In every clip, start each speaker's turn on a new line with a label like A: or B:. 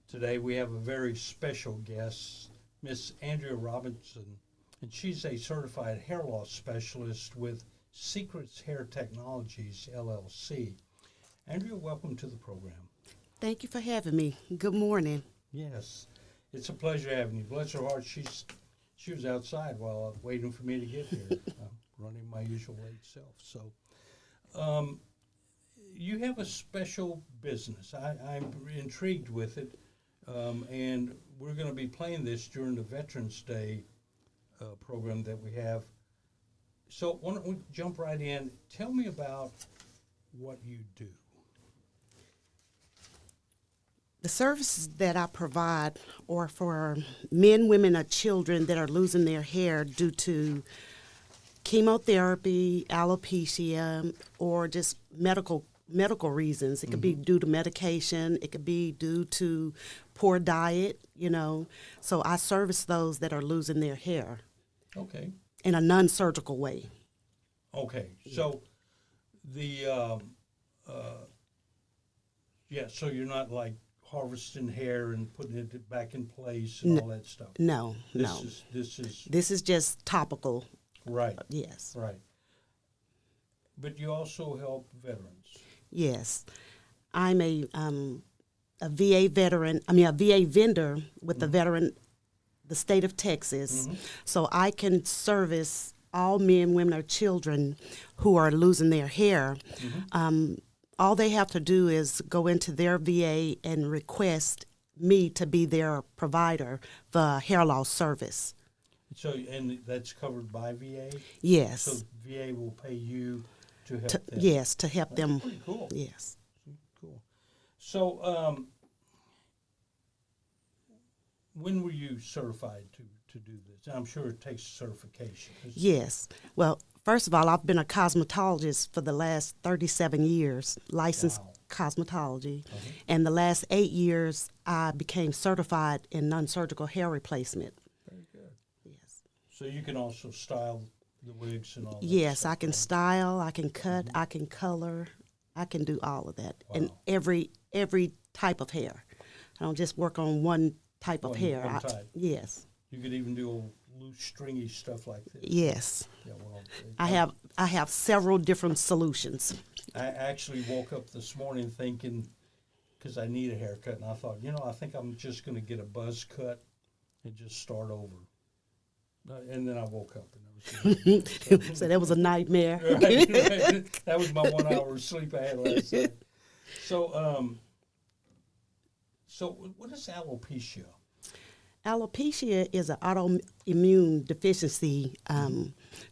A: Today we have a very special guest, Miss Andrea Robinson, and she's a certified hair loss specialist with Secrets Hair Technologies, LLC. Andrea, welcome to the program.
B: Thank you for having me. Good morning.
A: Yes, it's a pleasure having you. Bless her heart, she was outside while I was waiting for me to get here. I'm running my usual late self. So, you have a special business. I'm intrigued with it. And we're going to be playing this during the Veterans Day program that we have. So why don't we jump right in? Tell me about what you do.
B: The services that I provide are for men, women, or children that are losing their hair due to chemotherapy, alopecia, or just medical reasons. It could be due to medication. It could be due to poor diet, So I service those that are losing their hair.
A: Okay.
B: In a non-surgical way.
A: Okay. So so you're not like harvesting hair and putting it back in place and all that stuff.
B: No. This is just topical.
A: Right.
B: Yes.
A: Right. But you also help veterans.
B: Yes, I'm a VA veteran. A VA vendor with the state of Texas. So I can service all men, women, or children who are losing their hair. All they have to do is go into their VA and request me to be their provider for hair loss service.
A: So, and that's covered by VA?
B: Yes.
A: So VA will pay you to help them?
B: Yes, to help them.
A: That's pretty cool.
B: Yes.
A: Cool. So, when were you certified to do this? I'm sure it takes certification.
B: Yes. Well, first of all, I've been a cosmetologist for the last 37 years, licensed cosmetology. And the last 8 years, I became certified in non-surgical hair replacement.
A: Very good. Yes. So you can also style the wigs and all that?
B: Yes,
A: stuff,
B: I can style, I can cut, I can color, I can do all of that. Wow. And every type of hair. I don't just work on one type of hair.
A: One type.
B: Yes.
A: You could even do loose, stringy stuff like this.
B: Yes.
A: Yeah, well,
B: I have several different solutions.
A: I actually woke up this morning thinking, because I need a haircut, and I thought, I think I'm just going to get a buzz cut and just start over. And then I woke up and
B: so that was a nightmare.
A: Right. That was my 1 hour of sleep I had last night. So, what is alopecia?
B: Alopecia is an autoimmune deficiency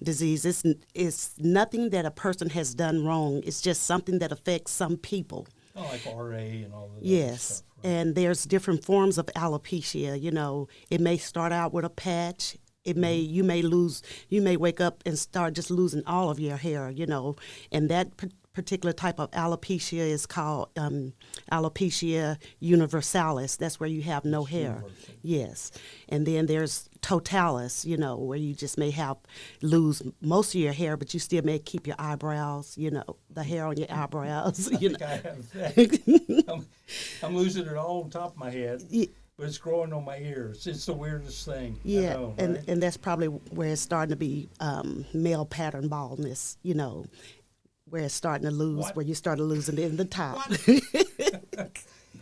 B: disease. It's nothing that a person has done wrong. It's just something that affects some people.
A: Oh, like RA and all that.
B: Yes,
A: stuff, right?
B: And there's different forms of alopecia. It may start out with a patch. You may wake up and start just losing all of your hair, and that particular type of alopecia is called alopecia universalis. That's where you have no hair.
A: Universal.
B: Yes. And then there's totalis, where you just may lose most of your hair, but you still may keep your eyebrows, the hair on your eyebrows.
A: I think I have that. I'm losing it all on top of my head. But it's growing on my ears. It's the weirdest thing.
B: Yeah,
A: I know,
B: and
A: right?
B: and that's probably where it's starting to be male pattern baldness, where it's starting to lose, where you started losing it in the top.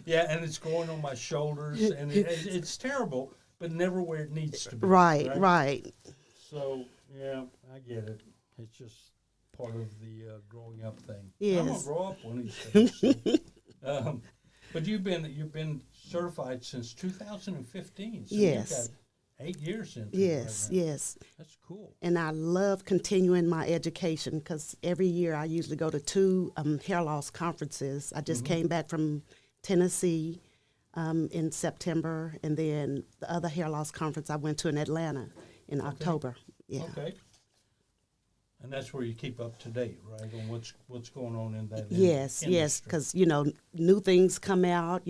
A: Yeah, and it's growing on my shoulders, and it's terrible, but never where it needs to be.
B: Right.
A: So, yeah, I get it. It's just part of the growing up thing.
B: Yes.
A: I'm going to grow up one of these days. So, but you've been certified since 2015. So
B: yes.
A: You've got 8 years into
B: yes,
A: it right now.
B: Yes.
A: That's cool.
B: And I love continuing my education because every year I usually go to 2 hair loss conferences. I just came back from Tennessee in September, and then the other hair loss conference I went to in Atlanta in October. Yeah.
A: Okay. And that's where you keep up to date, right, on what's going on in that
B: industry. Yes, because, new things come out,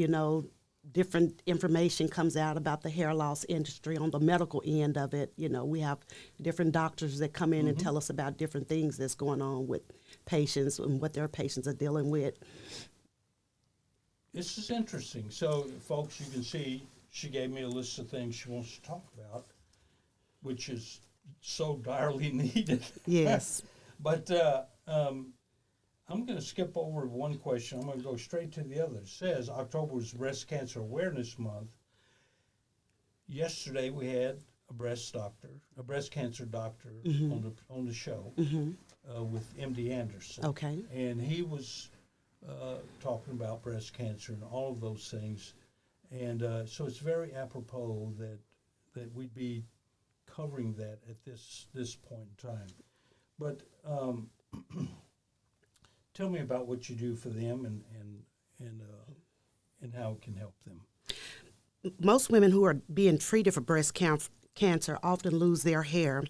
B: different information comes out about the hair loss industry on the medical end of it. We have different doctors that come in and tell us about different things that's going on with patients and what their patients are dealing with.
A: This is interesting. So, folks, you can see she gave me a list of things she wants to talk about, which is so direly needed.
B: Yes.
A: But I'm going to skip over one question. I'm going to go straight to the other. It says October is Breast Cancer Awareness Month. Yesterday we had a breast cancer doctor on the show with MD Anderson.
B: Okay.
A: And he was talking about breast cancer and all of those things. And so it's very apropos that we'd be covering that at this point in time. But tell me about what you do for them and how it can help them.
B: Most women who are being treated for breast cancer often lose their hair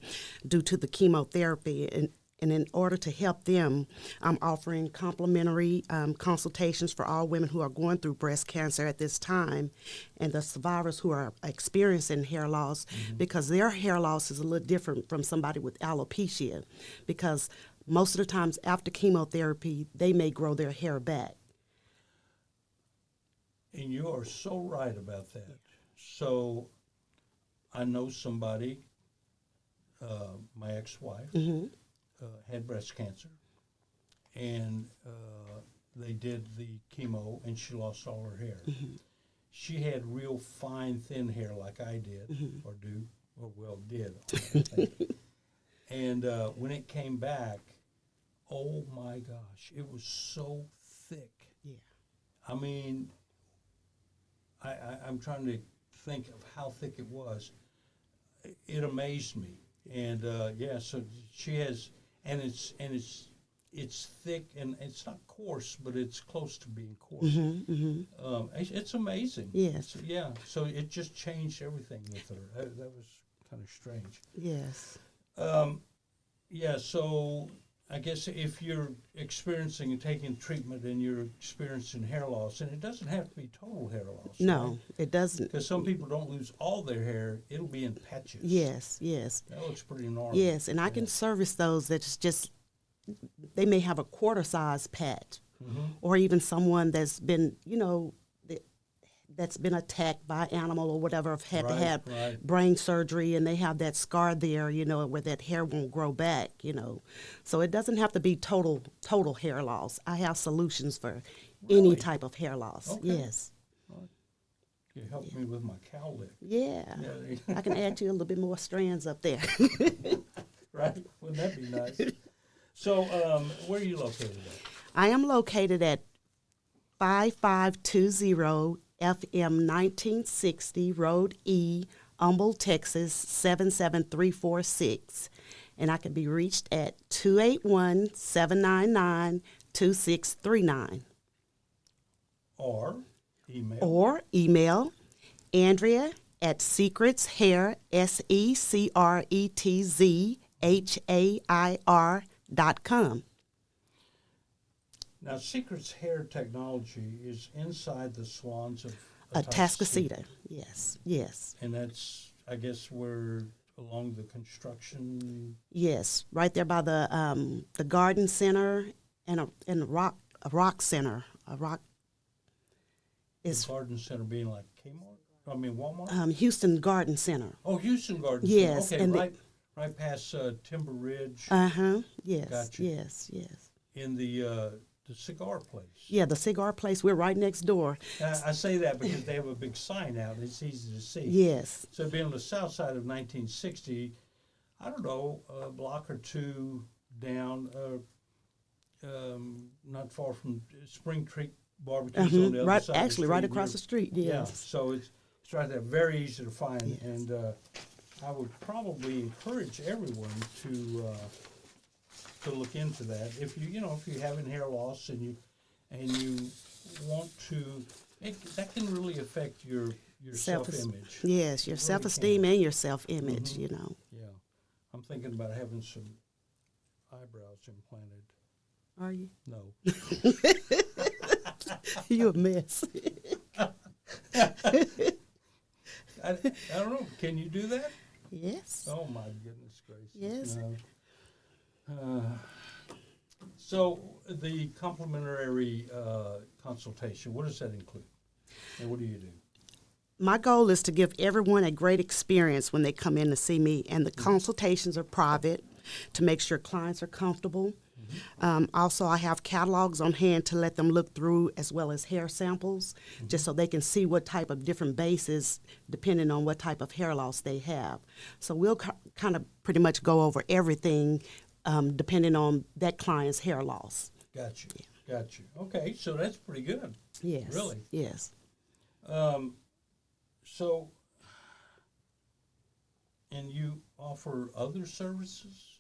B: due to the chemotherapy. And in order to help them, I'm offering complimentary consultations for all women who are going through breast cancer at this time and the survivors who are experiencing hair loss, because their hair loss is a little different from somebody with alopecia, because most of the times after chemotherapy, they may grow their hair back.
A: And you are so right about that. So I know somebody, my ex-wife, had breast cancer, and they did the chemo, and she lost all her hair. She had real fine, thin hair like I did, or do, or well did, I think. And when it came back, oh my gosh, it was so thick.
B: Yeah.
A: I mean, I'm trying to think of how thick it was. It amazed me, and yeah. So she has, and it's thick, and it's not coarse, but it's close to being coarse. It's amazing.
B: Yes.
A: Yeah. So it just changed everything with her. That was kind of strange.
B: Yes.
A: Yeah. So I guess if you're experiencing and taking treatment and you're experiencing hair loss, and it doesn't have to be total hair loss.
B: No,
A: right?
B: it doesn't.
A: Because some people don't lose all their hair; it'll be in patches.
B: Yes, yes.
A: That looks pretty normal.
B: Yes, and I can service those that's just, they may have a quarter-size patch, or even someone that's been, that's been attacked by an animal or whatever, had to have brain surgery, and they have that scar there, where that hair won't grow back, So it doesn't have to be total hair loss. I have solutions for any type of hair loss.
A: Okay.
B: Yes.
A: You helped me with my cowlick.
B: Yeah. I can add to you a little bit more strands up there.
A: Right? Wouldn't that be nice? So, where are you located at?
B: I am located at 5520 FM 1960 Road E, Humble, Texas 77346. And I can be reached at 281-799-2639.
A: Or email.
B: Or email Andrea at secretshair, secretshair.com.
A: Now, Secret's hair technology is inside the Swans of
B: Atascocita. Yes, yes.
A: And that's, I guess, where along the construction.
B: Yes, right there by the garden center and a rock center. A rock is
A: the garden center being like Kmart. I mean Walmart.
B: Houston Garden Center.
A: Oh, Houston Garden
B: yes,
A: Center. Okay,
B: and
A: right past Timber Ridge.
B: Yes.
A: Gotcha.
B: Yes. Yes.
A: In the cigar place.
B: Yeah, the cigar place. We're right next door.
A: I say that because they have a big sign out. It's easy to see.
B: Yes.
A: So being on the south side of 1960, I don't know, a block or two down, not far from Spring Creek Barbecues on the other side.
B: Actually, right across the street. Yes.
A: Yeah. So it's right there, very easy to find,
B: yes.
A: And I would probably encourage everyone to look into that. If you having hair loss and you want to, that can really affect your self-image.
B: Yes, your self-esteem and your self-image.
A: Yeah, I'm thinking about having some eyebrows implanted.
B: Are you?
A: No.
B: You're a mess.
A: I don't know. Can you do that?
B: Yes.
A: Oh my goodness gracious!
B: Yes.
A: No. So the complimentary consultation, what does that include? And what do you do?
B: My goal is to give everyone a great experience when they come in to see me, and the consultations are private to make sure clients are comfortable. Also, I have catalogs on hand to let them look through, as well as hair samples, just so they can see what type of different bases, depending on what type of hair loss they have. So we'll kind of pretty much go over everything depending on that client's hair loss.
A: Got you. Got you. Okay, so that's pretty good.
B: Yes.
A: Really?
B: Yes.
A: So, and you offer other services?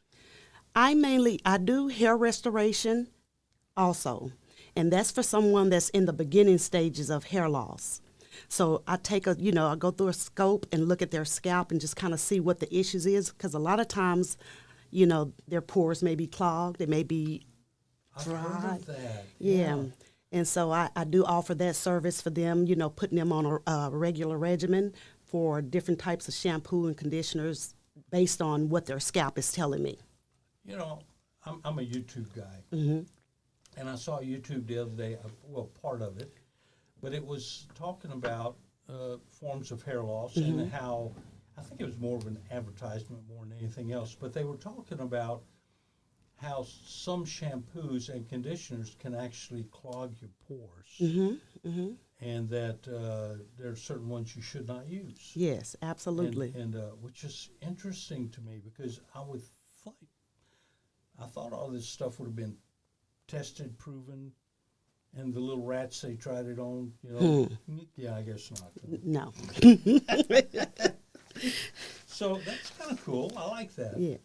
B: I do hair restoration also, and that's for someone that's in the beginning stages of hair loss. So I I go through a scope and look at their scalp and just kind of see what the issues is, because a lot of times, their pores may be clogged, they may be dry.
A: I've heard of that.
B: Yeah. And so I do offer that service for them, putting them on a regular regimen for different types of shampoo and conditioners based on what their scalp is telling me.
A: I'm a YouTube guy, and I saw YouTube the other day, part of it, but it was talking about forms of hair loss and how, I think it was more of an advertisement more than anything else, but they were talking about how some shampoos and conditioners can actually clog your pores, and that there are certain ones you should not use.
B: Yes, absolutely.
A: And which is interesting to me, because I thought all this stuff would have been tested, proven, and the little rats they tried it on, Yeah, I guess not.
B: No.
A: So that's kind of cool. I like that.
B: Yes.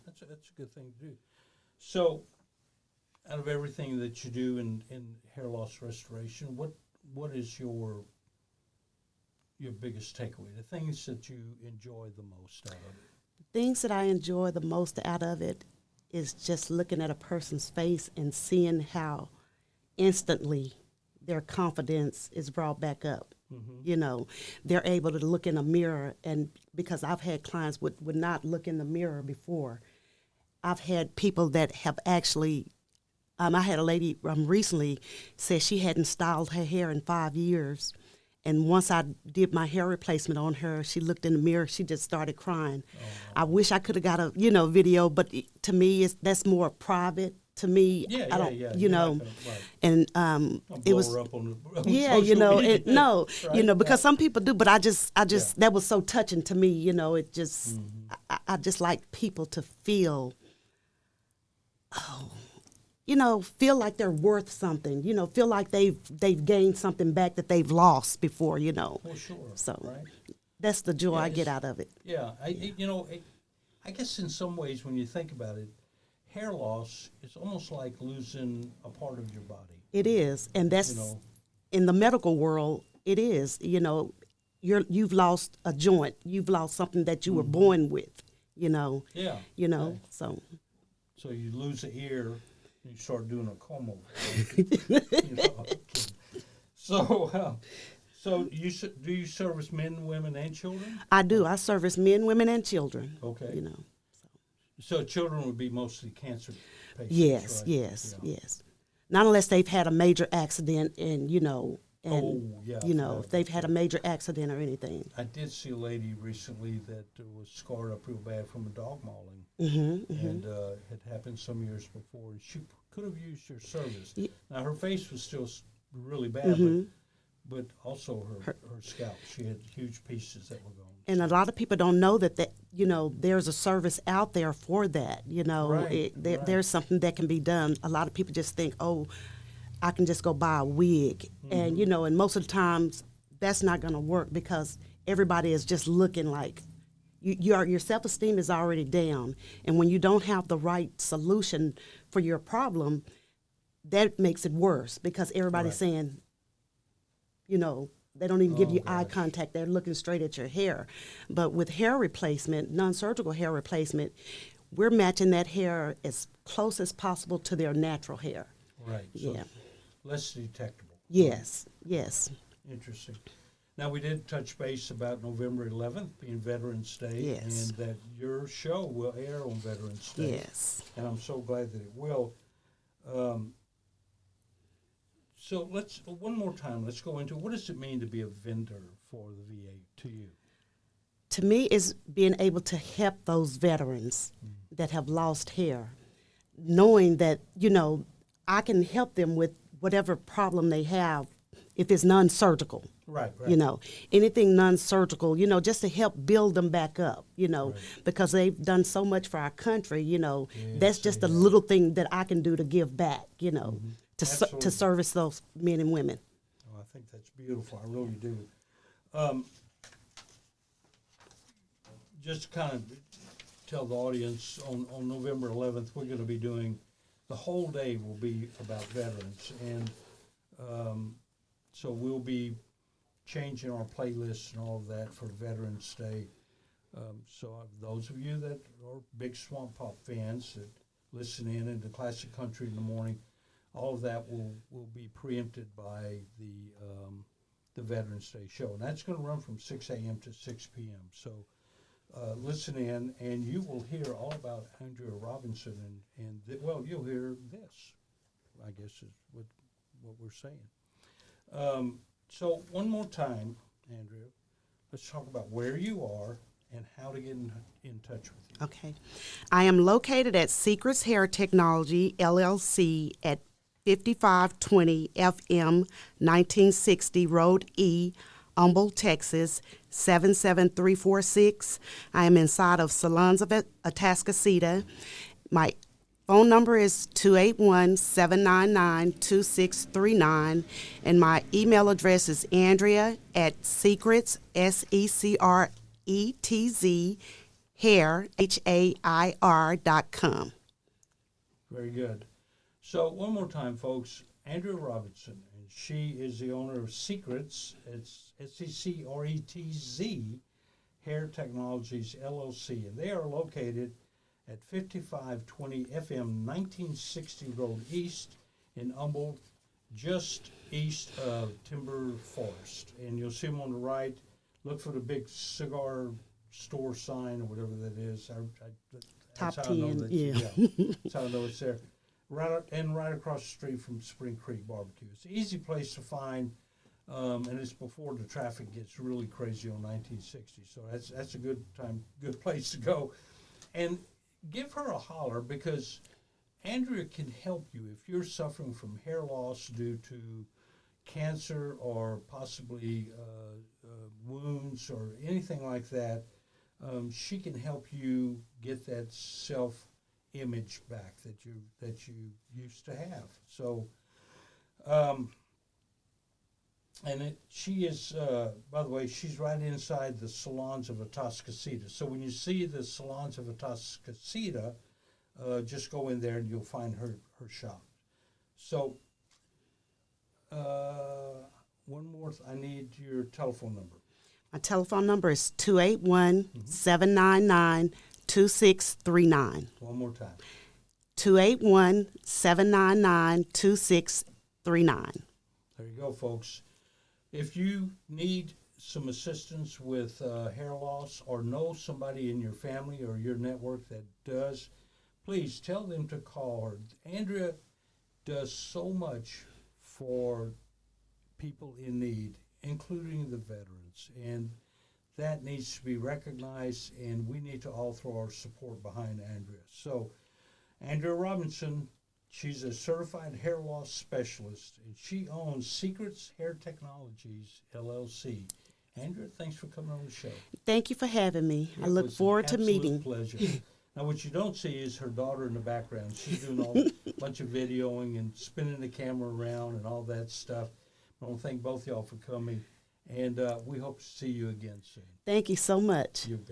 A: That's a good thing to do. So, out of everything that you do in hair loss restoration, what is your biggest takeaway? The things that you enjoy the most out of it?
B: Things that I enjoy the most out of it is just looking at a person's face and seeing how instantly their confidence is brought back up. They're able to look in a mirror, and because I've had clients would not look in the mirror before. I've had people that have actually, I had a lady recently say she hadn't styled her hair in 5 years. And once I did my hair replacement on her, she looked in the mirror, she just started crying. Oh. I wish I could have got a, video, but to me, that's more private. To me, I don't, and it was,
A: her up on the,
B: because some people do, but I just, that was so touching to me, it just, I just like people to feel, feel like they're worth something, feel like they've gained something back that they've lost before,
A: Well, sure.
B: So
A: right?
B: that's the joy I get out of it.
A: Yeah, I guess in some ways when you think about it, hair loss is almost like losing a part of your body.
B: It is, and that's in the medical world. It is, you've lost a joint, you've lost something that you were born with,
A: Yeah.
B: So.
A: So you lose an ear, and you start doing a comb over. So do you service men, women, and children?
B: I do. I service men, women, and children.
A: Okay. So children would be mostly cancer patients.
B: Yes,
A: right?
B: yes. Not unless they've had a major accident, and if they've had a major accident or anything.
A: I did see a lady recently that was scarred up real bad from a dog mauling, and had happened some years before. And she could have used your service. Yeah. Now her face was still really bad, but also her scalp. She had huge pieces that were gone.
B: And a lot of people don't know that there's a service out there for that.
A: Right.
B: There's something that can be done. A lot of people just think, I can just go buy a wig. And, and most of the times that's not going to work, because everybody is just looking like your self-esteem is already down. And when you don't have the right solution for your problem, that makes it worse, because everybody's saying, they don't even give you eye contact. They're looking straight at your hair. But with hair replacement, non-surgical hair replacement, we're matching that hair as close as possible to their natural hair.
A: Right. So less detectable.
B: Yes.
A: Interesting. Now, we did touch base about November 11th being Veterans Day, and that your show will air on Veterans Day.
B: Yes.
A: And I'm so glad that it will. So let's one more time. Let's go into what does it mean to be a vendor for the VA to you?
B: To me, is being able to help those veterans that have lost hair, knowing that, I can help them with whatever problem they have if it's non-surgical.
A: Right.
B: Anything non-surgical, just to help build them back up, because they've done so much for our country, that's just a little thing that I can do to give back, to service those men and women.
A: Oh, I think that's beautiful. I really do. Just to kind of tell the audience, on November 11th, we're going to be doing, the whole day will be about veterans. And so we'll be changing our playlists and all of that for Veterans Day. So those of you that are big Swamp Pop fans that listen in the classic country in the morning, all of that will be preempted by the Veterans Day show. And that's going to run from 6 a.m. to 6 p.m. So listen in, and you will hear all about Andrea Robinson, and you'll hear this, I guess is what we're saying. So one more time, Andrea, let's talk about where you are and how to get in touch with you.
B: Okay. I am located at Secrets Hair Technology, LLC, at 5520 FM 1960 Road E, Humble, Texas, 77346. I am inside of Salons of Atascocita. My phone number is 281-799-2639, and my email address is Andrea@secrets, SECRETZ, hair, HAIR.com. Very
A: good. So one more time, folks, Andrea Robinson, and she is the owner of Secrets, it's SECRETZ, Hair Technologies, LLC, and they are located at 5520 FM 1960 Road East in Humboldt, just east of Timber Forest. And you'll see them on the right. Look for the big cigar store sign or whatever that is.
B: Top
A: that's
B: 10, yeah.
A: That's how I know it's there. Right across the street from Spring Creek Barbecue. It's an easy place to find, and it's before the traffic gets really crazy on 1960. So that's a good place to go. And give her a holler, because Andrea can help you if you're suffering from hair loss due to cancer or possibly wounds or anything like that. She can help you get that self-image back that you used to have. So, she is, by the way, she's right inside the Salons of Atascocita. So when you see the Salons of Atascocita, just go in there and you'll find her shop. So, one more, I need your telephone number.
B: My telephone number is 281-799-2639.
A: One more time.
B: 281-799-2639.
A: There you go, folks. If you need some assistance with hair loss or know somebody in your family or your network that does, please tell them to call her. Andrea does so much for people in need, including the veterans, and that needs to be recognized, and we need to all throw our support behind Andrea. So, Andrea Robinson, she's a certified hair loss specialist, and she owns Secrets Hair Technologies, LLC. Andrea, thanks for coming on the show.
B: Thank you for having me. I look forward to meeting.
A: Pleasure. Now, what you don't see is her daughter in the background. She's doing a bunch of videoing and spinning the camera around and all that stuff. I want to thank both y'all for coming, and we hope to see you again soon.
B: Thank you so much.
A: You bet.